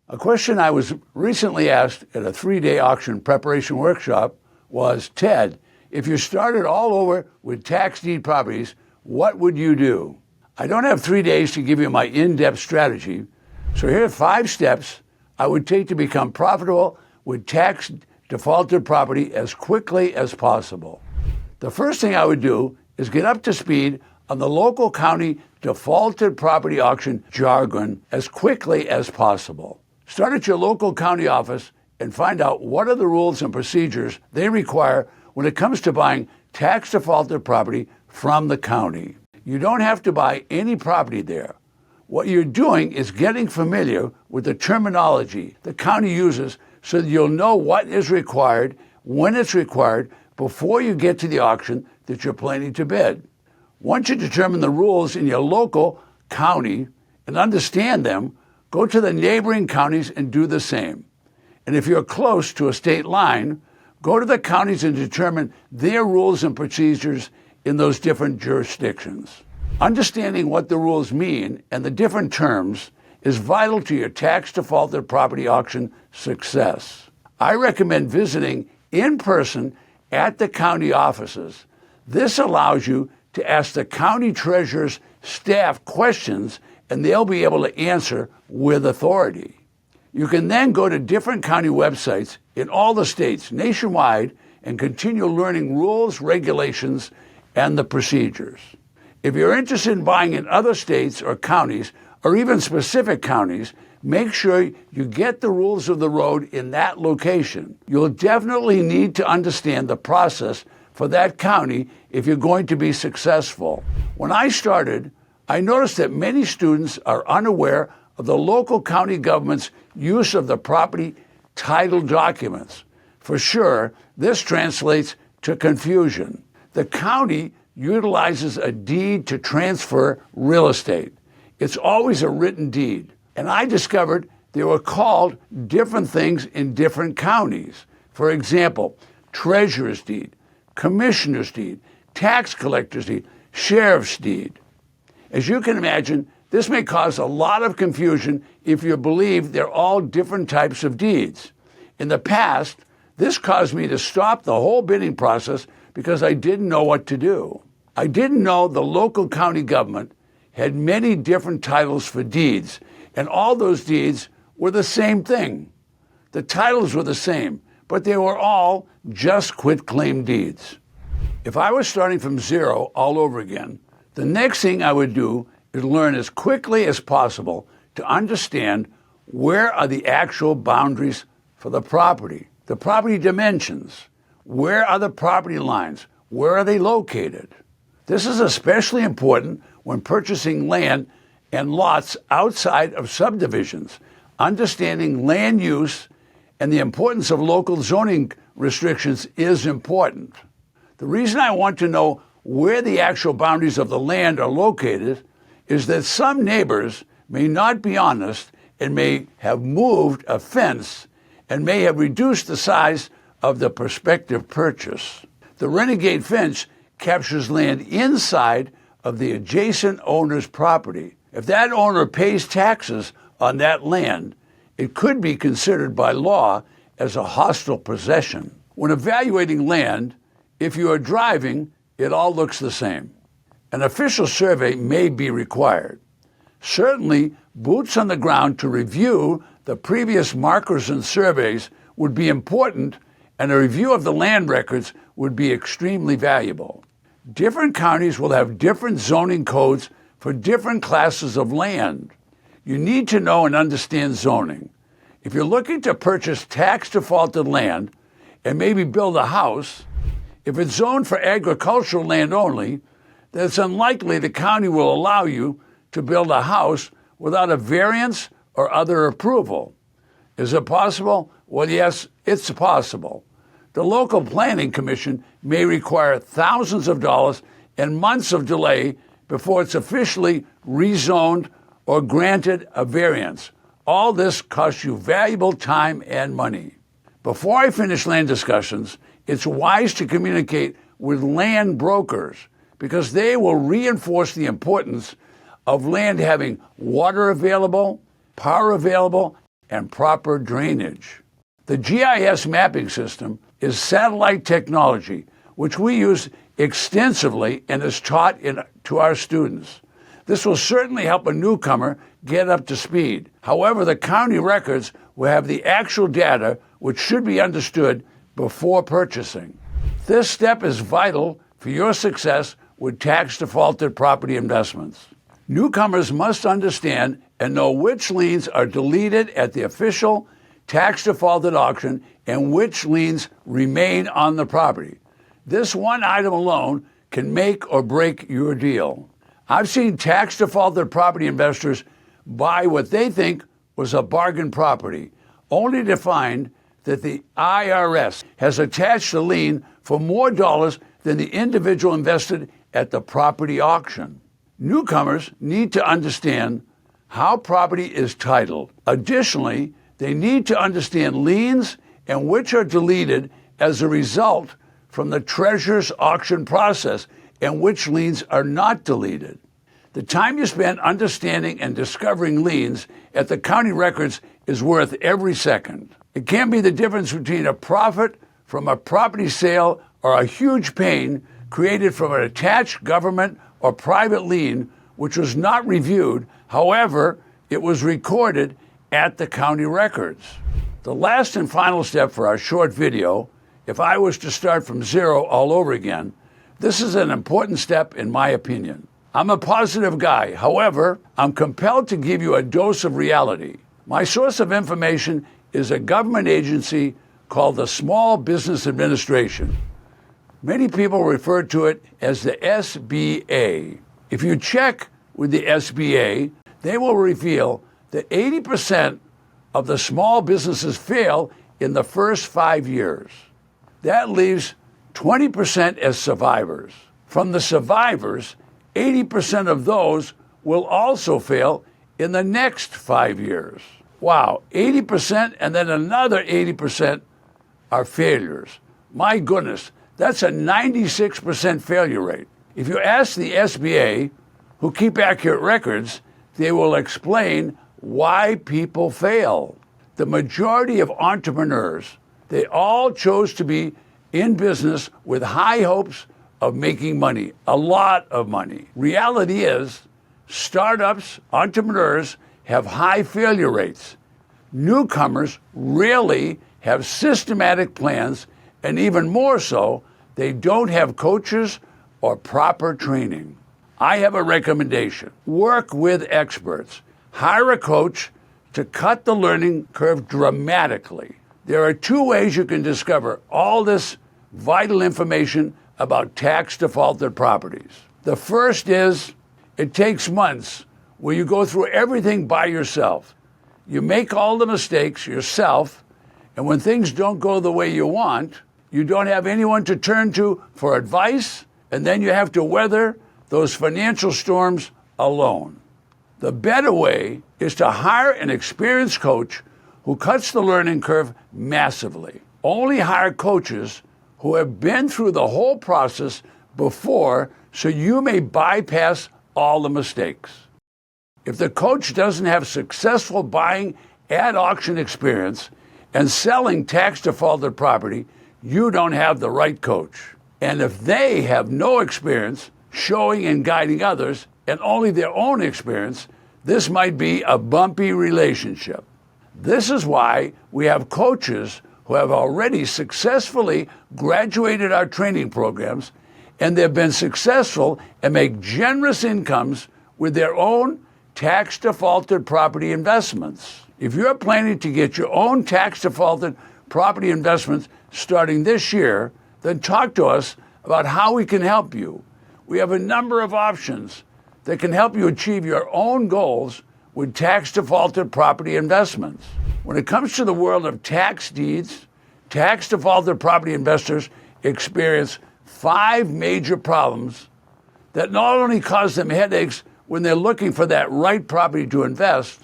A question I was recently asked at a 3-day auction preparation workshop was, Ted, if you started all over with tax deed properties, what would you do? I don't have 3 days to give you my in-depth strategy, so here are 5 steps I would take to become profitable with tax defaulted property as quickly as possible. The first thing I would do is get up to speed on the local county defaulted property auction jargon as quickly as possible. Start at your local county office and find out what are the rules and procedures they require when it comes to buying tax defaulted property from the county. You don't have to buy any property there. What you're doing is getting familiar with the terminology the county uses so that you'll know what is required, when it's required, before you get to the auction that you're planning to bid. Once you determine the rules in your local county and understand them, go to the neighboring counties and do the same. And if you're close to a state line, go to the counties and determine their rules and procedures in those different jurisdictions. Understanding what the rules mean and the different terms is vital to your tax defaulted property auction success. I recommend visiting in person at the county offices. This allows you to ask the county treasurer's staff questions and they'll be able to answer with authority. You can then go to different county websites in all the states nationwide and continue learning rules, regulations, and the procedures. If you're interested in buying in other states or counties, or even specific counties, make sure you get the rules of the road in that location. You'll definitely need to understand the process for that county if you're going to be successful. When I started, I noticed that many students are unaware of the local county government's use of the property title documents. For sure, this translates to confusion. The county utilizes a deed to transfer real estate. It's always a written deed. And I discovered they were called different things in different counties. For example, treasurer's deed, commissioner's deed, tax collector's deed, sheriff's deed. As you can imagine, this may cause a lot of confusion if you believe they're all different types of deeds. In the past, this caused me to stop the whole bidding process because I didn't know what to do. I didn't know the local county government had many different titles for deeds, and all those deeds were the same thing. The titles were the same, but they were all just quitclaim deeds. If I was starting from zero all over again, the next thing I would do is learn as quickly as possible to understand where are the actual boundaries for the property dimensions, where are the property lines, where are they located. This is especially important when purchasing land and lots outside of subdivisions. Understanding land use and the importance of local zoning restrictions is important. The reason I want to know where the actual boundaries of the land are located is that some neighbors may not be honest and may have moved a fence and may have reduced the size of the prospective purchase. The renegade fence captures land inside of the adjacent owner's property. If that owner pays taxes on that land, it could be considered by law as a hostile possession. When evaluating land, if you are driving, it all looks the same. An official survey may be required. Certainly, boots on the ground to review the previous markers and surveys would be important, and a review of the land records would be extremely valuable. Different counties will have different zoning codes for different classes of land. You need to know and understand zoning. If you're looking to purchase tax defaulted land and maybe build a house, if it's zoned for agricultural land only, then it's unlikely the county will allow you to build a house without a variance or other approval. Is it possible? Well, yes, it's possible. The local planning commission may require thousands of dollars and months of delay before it's officially rezoned or granted a variance. All this costs you valuable time and money. Before I finish land discussions, it's wise to communicate with land brokers because they will reinforce the importance of land having water available, power available, and proper drainage. The GIS mapping system is satellite technology, which we use extensively and is taught to our students. This will certainly help a newcomer get up to speed. However, the county records will have the actual data, which should be understood before purchasing. This step is vital for your success with tax-defaulted property investments. Newcomers must understand and know which liens are deleted at the official tax-defaulted auction and which liens remain on the property. This one item alone can make or break your deal. I've seen tax-defaulted property investors buy what they think was a bargain property, only to find that the IRS has attached a lien for more dollars than the individual invested at the property auction. Newcomers need to understand how property is titled. Additionally, they need to understand liens and which are deleted as a result from the treasurer's auction process and which liens are not deleted. The time you spend understanding and discovering liens at the county records is worth every second. It can be the difference between a profit from a property sale or a huge pain created from an attached government or private lien which was not reviewed. However, it was recorded at the county records. The last and final step for our short video, if I was to start from zero all over again, this is an important step in my opinion. I'm a positive guy. However, I'm compelled to give you a dose of reality. My source of information is a government agency called the Small Business Administration. Many people refer to it as the SBA. If you check with the SBA, they will reveal that 80% of the small businesses fail in the first 5 years. That leaves 20% as survivors. From the survivors, 80% of those will also fail in the next 5 years. Wow, 80% and then another 80% are failures. My goodness, that's a 96% failure rate. If you ask the SBA, who keep accurate records, they will explain why people fail. The majority of entrepreneurs, they all chose to be in business with high hopes of making money, a lot of money. Reality is, startups, entrepreneurs have high failure rates. Newcomers rarely have systematic plans, and even more so, they don't have coaches or proper training. I have a recommendation. Work with experts. Hire a coach to cut the learning curve dramatically. There are 2 ways you can discover all this vital information about tax defaulted properties. The first is, it takes months where you go through everything by yourself. You make all the mistakes yourself, and when things don't go the way you want, you don't have anyone to turn to for advice, and then you have to weather those financial storms alone. The better way is to hire an experienced coach who cuts the learning curve massively. Only hire coaches who have been through the whole process before, so you may bypass all the mistakes. If the coach doesn't have successful buying at auction experience and selling tax defaulted property, you don't have the right coach. And if they have no experience showing and guiding others and only their own experience, this might be a bumpy relationship. This is why we have coaches who have already successfully graduated our training programs, and they've been successful and make generous incomes with their own tax defaulted property investments. If you're planning to get your own tax defaulted property investments starting this year, then talk to us about how we can help you. We have a number of options that can help you achieve your own goals with tax defaulted property investments. When it comes to the world of tax deeds, tax defaulted property investors experience 5 major problems that not only cause them headaches when they're looking for that right property to invest,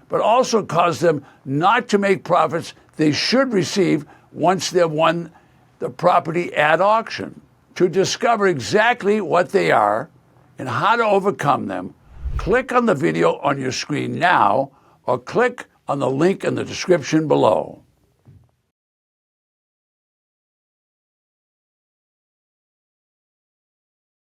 but also cause them not to make profits they should receive once they've won the property at auction. To discover exactly what they are and how to overcome them, click on the video on your screen now or click on the link in the description below.